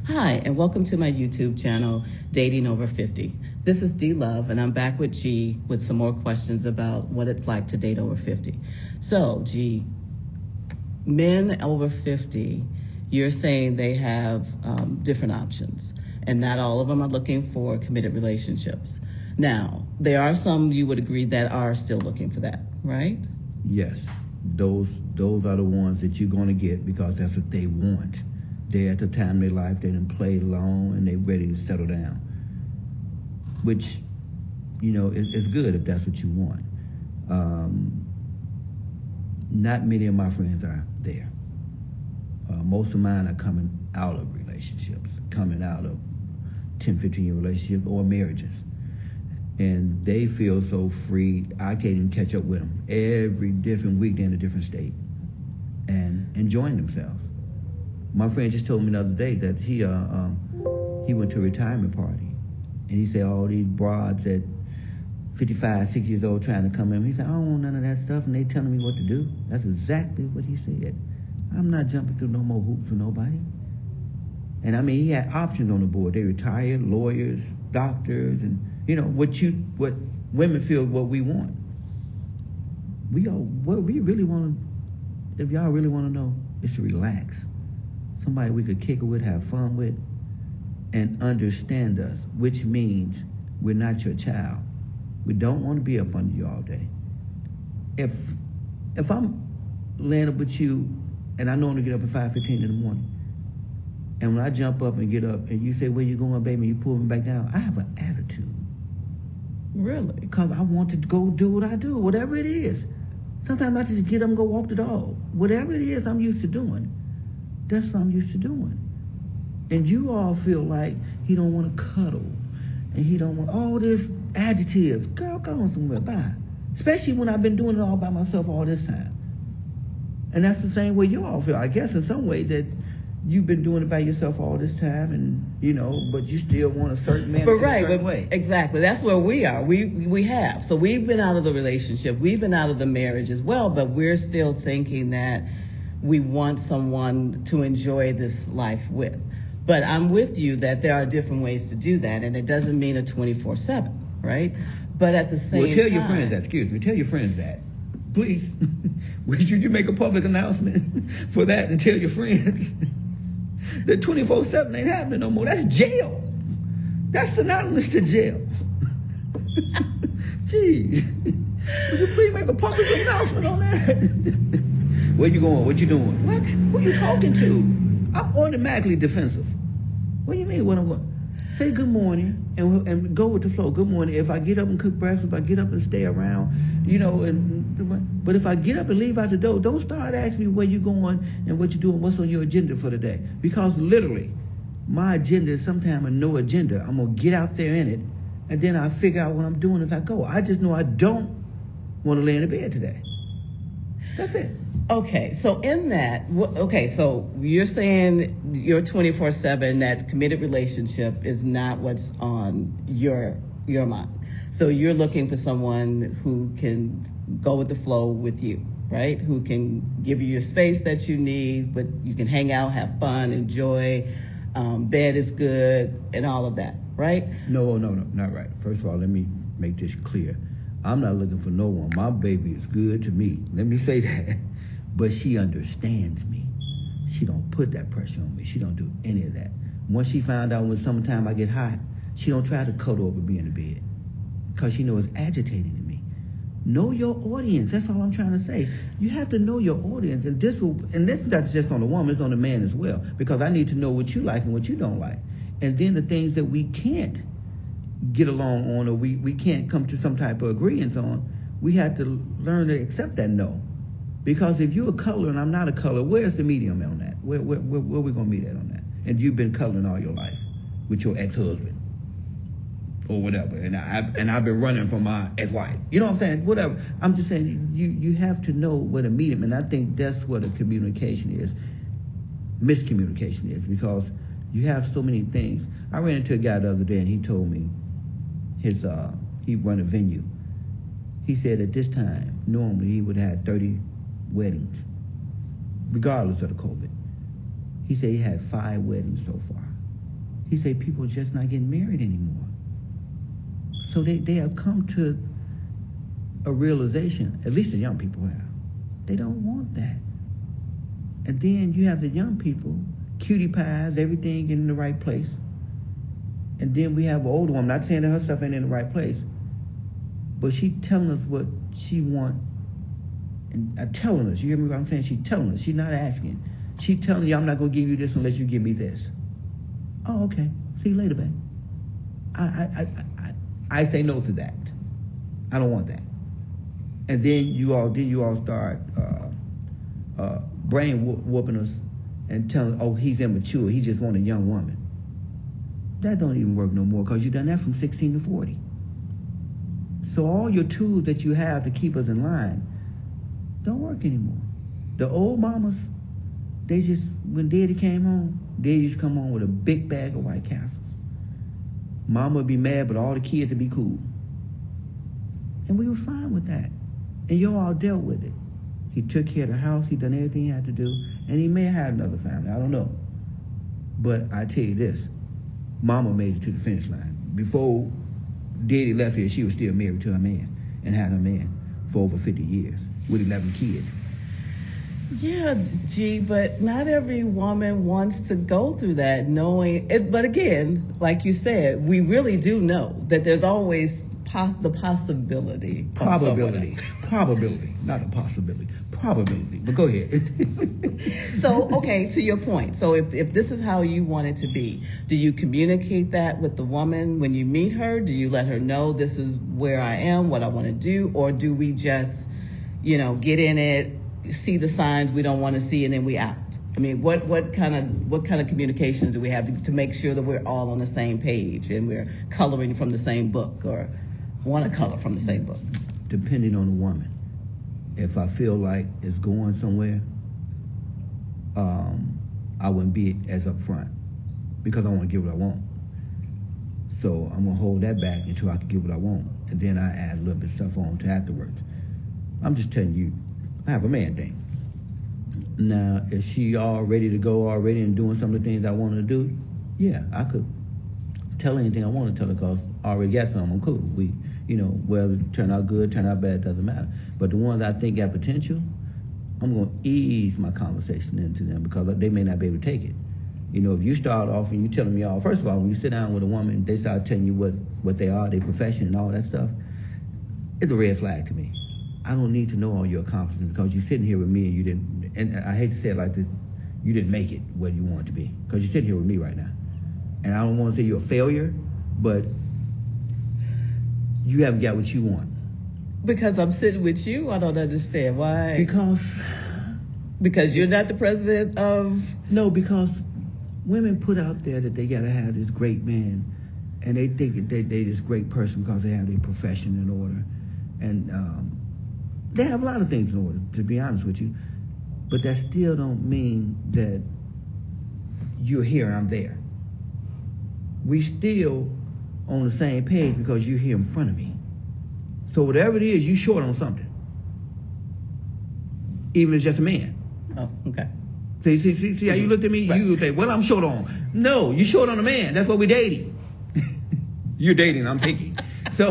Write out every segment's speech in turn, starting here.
Hi, and welcome to my YouTube channel, Dating Over 50. This is D Love, and I'm back with G with some more questions about what it's like to date over 50. So, G, men over 50, you're saying they have different options, and not all of them are looking for committed relationships. Now, there are some you would agree that are still looking for that, right? Yes, those are the ones that you're going to get because that's what they want. They're at the time of their life, they done played along and they're ready to settle down. Which, is good if that's what you want. Not many of my friends are there. Most of mine are coming out of relationships, coming out of 10, 15-year relationships or marriages. And they feel so free, I can't even catch up with them. Every different week they're in a different state and enjoying themselves. My friend just told me the other day that he went to a retirement party and he said all these broads at 55, 60 years old trying to come in. He said, I don't want none of that stuff and they telling me what to do. That's exactly what he said. I'm not jumping through no more hoops for nobody. And I mean, he had options on the board. They retired, lawyers, doctors, and what women feel what we want. What we really want to, if y'all really want to know, is to relax. Somebody we could kick it with, have fun with, and understand us, which means we're not your child. We don't want to be up under you all day. If I'm laying up with you, and I know I'm going to get up at 5:15 in the morning, and when I jump up and get up, and you say, where you going, baby, and you pull me back down, I have an attitude. Really? Because I want to go do what I do, whatever it is. Sometimes I just get up and go walk the dog. Whatever it is I'm used to doing, that's what I'm used to doing. And you all feel like he don't want to cuddle, and he don't want all this adjectives. Girl, go on somewhere, bye. Especially when I've been doing it all by myself all this time. And that's the same way you all feel. I guess in some way that you've been doing it by yourself all this time, and but you still want a certain man in a certain way. Exactly. That's where we are. We have. So we've been out of the relationship. We've been out of the marriage as well, but we're still thinking that we want someone to enjoy this life with. But I'm with you that there are different ways to do that, and it doesn't mean a 24/7, right? But at the same time... Well, tell your friends that. Excuse me. Tell your friends that. Please. Would you make a public announcement for that and tell your friends that 24/7 ain't happening no more? That's jail. That's synonymous to jail. Jeez. Would you please make a public announcement on that? Where you going? What you doing? What? Who you talking to? I'm automatically defensive. What do you mean what I'm going? Say good morning and go with the flow. Good morning. If I get up and cook breakfast, if I get up and stay around, but if I get up and leave out the door, don't start asking me where you going and what you doing, what's on your agenda for the day. Because literally, my agenda is sometimes a no agenda. I'm going to get out there in it, and then I figure out what I'm doing as I go. I just know I don't want to lay in the bed today. That's it. Okay, so in that, so you're saying your 24/7, that committed relationship is not what's on your mind. So you're looking for someone who can go with the flow with you, right? Who can give you your space that you need, but you can hang out, have fun, enjoy, bed is good, and all of that, right? No, not right. First of all, let me make this clear. I'm not looking for no one. My baby is good to me. Let me say that. But she understands me. She don't put that pressure on me. She don't do any of that. Once she found out when summertime I get hot, she don't try to cuddle over me in the bed because she knows it's agitating to me. Know your audience. That's all I'm trying to say. You have to know your audience, and this is not just on the woman, it's on the man as well, because I need to know what you like and what you don't like. And then the things that we can't get along on, or we can't come to some type of agreement on, we have to learn to accept that no. Because if you're a color and I'm not a color, where's the medium on that? Where we gonna meet at on that? And you've been coloring all your life with your ex-husband or whatever, and I've been running from my ex-wife. You know what I'm saying? Whatever. I'm just saying you have to know what a medium, and I think that's what a communication is. Miscommunication is, because you have so many things. I ran into a guy the other day, and he told me he run a venue. He said at this time, normally he would have 30 weddings, regardless of the COVID. He said he had 5 weddings so far. He said people just not getting married anymore. So they have come to a realization, at least the young people have, they don't want that. And then you have the young people, cutie pies, everything in the right place. And then we have an older woman, not saying that her stuff ain't in the right place, but she telling us what she want, and telling us, you hear me what I'm saying? She telling us, she's not asking. She telling you, I'm not gonna give you this unless you give me this. Oh, okay, see you later, babe. I say no to that. I don't want that. And then you all start brain whooping us and telling, oh, he's immature, he just want a young woman. That don't even work no more, because you done that from 16 to 40. So all your tools that you have to keep us in line don't work anymore. The old mamas, they just, when Daddy came home, Daddy used to come home with a big bag of White Castles. Mama would be mad, but all the kids would be cool. And we were fine with that. And you all dealt with it. He took care of the house, he done everything he had to do, and he may have had another family, I don't know. But I tell you this, Mama made it to the finish line. Before Daddy left here, she was still married to her man and had her man for over 50 years with 11 kids. Yeah, G, but not every woman wants to go through that knowing it. But again, like you said, we really do know that there's always the possibility. Probability, not a possibility. Probability, but go ahead. So, okay, to your point. So if this is how you want it to be, do you communicate that with the woman when you meet her? Do you let her know this is where I am, what I want to do? Or do we just, get in it, see the signs we don't want to see, and then we out? I mean, what kind of communications do we have to make sure that we're all on the same page and we're coloring from the same book or want to color from the same book? Depending on the woman. If I feel like it's going somewhere, I wouldn't be as upfront because I want to get what I want. So I'm going to hold that back until I can get what I want. And then I add a little bit of stuff on to afterwards. I'm just telling you, I have a man thing. Now, is she all ready to go already and doing some of the things I want her to do? Yeah, I could tell her anything I want to tell her because I already got something. I'm cool. Whether it turn out good, turn out bad, doesn't matter. But the ones I think got potential, I'm going to ease my conversation into them because they may not be able to take it. If you start off and you telling me all, first of all, when you sit down with a woman, they start telling you what they are, their profession and all that stuff, it's a red flag to me. I don't need to know all your accomplishments because you're sitting here with me and you didn't, and I hate to say it like this, you didn't make it where you wanted to be because you're sitting here with me right now. And I don't want to say you're a failure, but you haven't got what you want. Because I'm sitting with you? I don't understand. Why? Because you're not the president of... No, because women put out there that they got to have this great man, and they think they this great person because they have their profession in order. And they have a lot of things in order, to be honest with you. But that still don't mean that you're here and I'm there. We still on the same page because you're here in front of me. So whatever it is, you short on something. Even if it's just a man. Oh, okay. See how you looked at me? Right. You say, well, I'm short on. No, you short on a man. That's what we're dating. You're dating, I'm thinking. So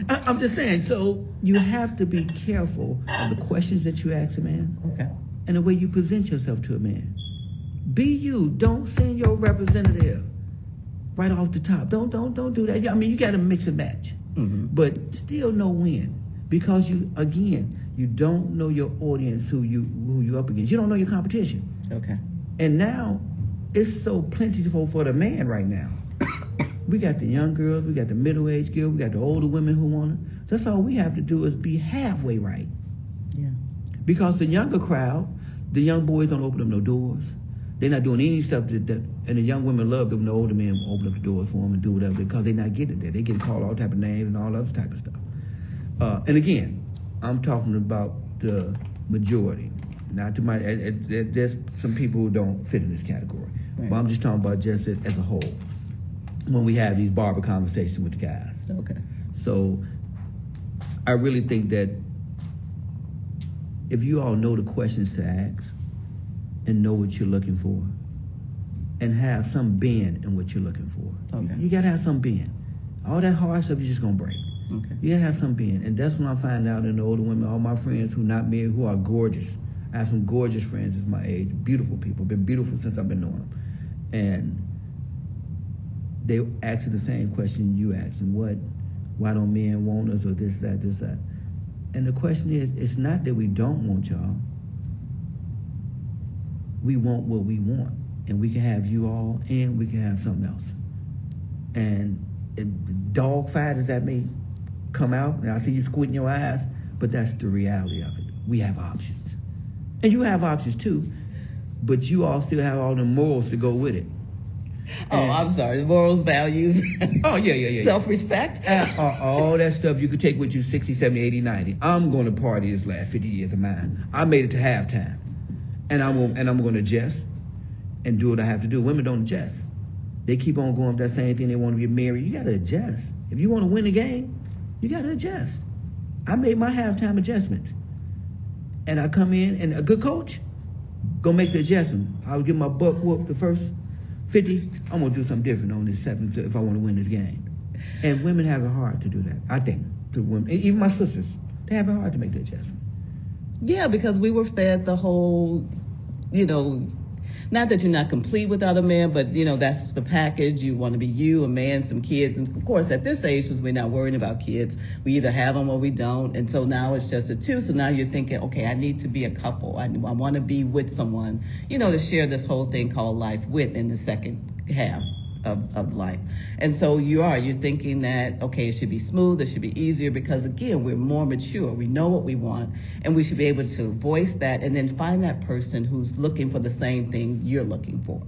I'm just saying, so you have to be careful of the questions that you ask a man. Okay. And the way you present yourself to a man. Be you. Don't send your representative right off the top. Don't do that. I mean, you got to mix and match, but still know when, because you don't know your audience, who you up against. You don't know your competition. Okay. And now it's so plentiful for the man right now. We got the young girls, we got the middle-aged girls, we got the older women who want it. That's all we have to do is be halfway right. Yeah. Because the younger crowd, the young boys don't open up no doors. They're not doing any stuff and the young women love them. The older men open up the doors for them and do whatever because they're not getting it there. They get called all type of names and all other type of stuff. And again, I'm talking about the majority. Not to my, there's some people who don't fit in this category. Right. But I'm just talking about just as a whole. When we have these barber conversations with the guys. Okay. So I really think that if you all know the questions to ask and know what you're looking for and have some bend in what you're looking for. Okay. You gotta have some bend. All that hard stuff is just gonna break. Okay. You gotta have some bend, and that's what I'm finding out in the older women. All my friends who not married, who are gorgeous. I have some gorgeous friends as my age, beautiful people, been beautiful since I've been knowing them, and they ask the same question you ask, and why don't men want us, or this, that. And the question is, it's not that we don't want y'all. We want what we want, and we can have you all, and we can have something else. And dog fighters that may come out, and I see you squinting your eyes, but that's the reality of it. We have options, and you have options too, but you all still have all the morals to go with it. Oh, I'm sorry. Morals, values. Oh, yeah. Self-respect. All that stuff you could take with you 60, 70, 80, 90. I'm going to party this last 50 years of mine. I made it to halftime. And I'm going to adjust and do what I have to do. Women don't adjust. They keep on going with that same thing. They want to get married. You got to adjust. If you want to win the game, you got to adjust. I made my halftime adjustments. And I come in, and a good coach, go make the adjustment. I'll give my butt whoop the first 50, I'm going to do something different on this 7th if I want to win this game. And women have it hard to do that, I think. To women, even my sisters, they have it hard to make the adjustment. Yeah, because we were fed the whole, not that you're not complete without a man, but, that's the package. You want to be you, a man, some kids. And, of course, at this age, since we're not worrying about kids, we either have them or we don't. And so now it's just a two. So now you're thinking, okay, I need to be a couple. I want to be with someone, to share this whole thing called life with in the second half of life. And so you're thinking that, okay, it should be smooth, it should be easier, because again, we're more mature. We know what we want, and we should be able to voice that and then find that person who's looking for the same thing you're looking for.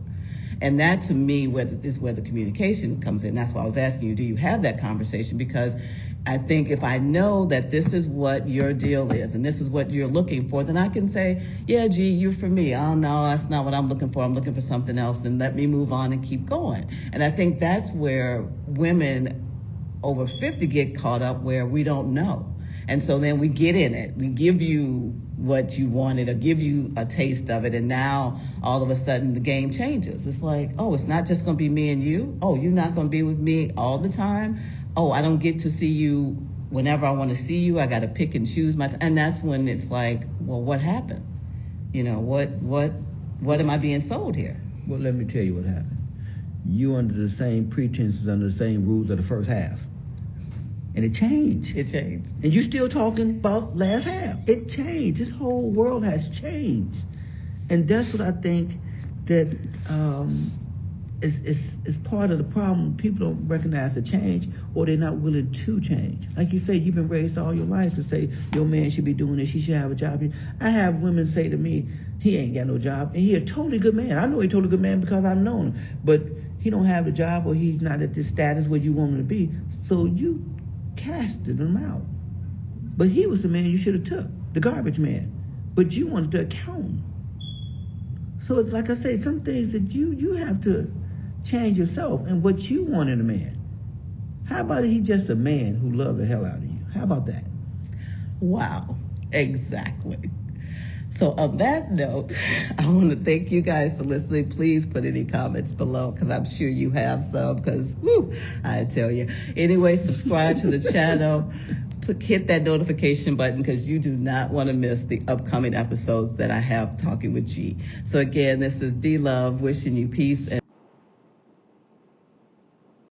And that, to me, is where the communication comes in. That's why I was asking you, do you have that conversation? Because I think if I know that this is what your deal is and this is what you're looking for, then I can say, yeah, G, you're for me. Oh, no, that's not what I'm looking for. I'm looking for something else. And let me move on and keep going. And I think that's where women over 50 get caught up, where we don't know. And so then we get in it. We give you what you wanted or give you a taste of it. And now all of a sudden the game changes. It's like, oh, it's not just going to be me and you. Oh, you're not going to be with me all the time. Oh, I don't get to see you whenever I want to see you. I got to pick and choose my and that's when it's like, well, what happened? What am I being sold here? Well, let me tell you what happened. You under the same pretenses, under the same rules of the first half. And it changed. It changed. And you still talking about last half. It changed. This whole world has changed. And that's what I think that is part of the problem. People don't recognize the change, or they're not willing to change. Like you say, you've been raised all your life to say your man should be doing this, he should have a job. I have women say to me, he ain't got no job, and he a totally good man. I know he a totally good man because I've known him, but he don't have a job, or he's not at this status where you want him to be. So you casted him out. But he was the man you should have took, the garbage man. But you wanted to account. So it's like I say, some things that you have to change yourself and what you want in a man. How about he just a man who loved the hell out of you? How about that? Wow, exactly. So on that note, I want to thank you guys for listening. Please put any comments below, because I'm sure you have some, because, I tell you. Anyway, subscribe to the channel. Hit that notification button, because you do not want to miss the upcoming episodes that I have talking with G. So again, this is D Love wishing you peace and